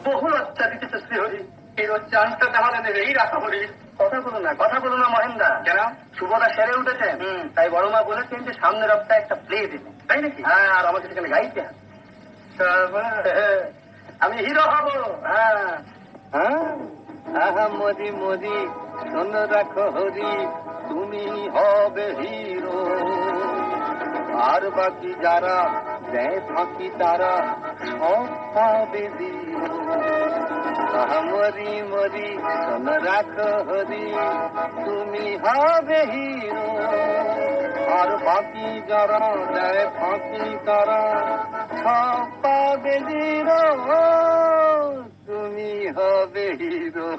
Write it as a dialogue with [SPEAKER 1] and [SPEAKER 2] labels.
[SPEAKER 1] বহু লজ্জা দিতেছে শ্রীহরি। এই লজ্জাংশটা তাহলে নেবেই রাখা হরি। কথা বলো না মহেন্দ্র। কেন? সুভদ্রা সেরে উঠেছেন, তাই বড় মা বলেছেন যে সামনের সপ্তাহে একটা প্লে দেবেন, তাই নাকি? হ্যাঁ, আর আমাকে সেখানে গাইতে হবে। আমি হিরো হব। হ্যাঁ হ্যাঁ, আহা মরি মরি, শোন রাখো হরি, তুমি হবে হিরো। আর বাকি যারা দেয় ফাঁকি তারা সব পাবে জিরো। আহা মরি মরি, শোন রাখো হরি, তুমি হবে হিরো। আর বাকি যারা দেয় ফাঁকি তারা সব পাবে জিরো। তুমি হবে হিরো।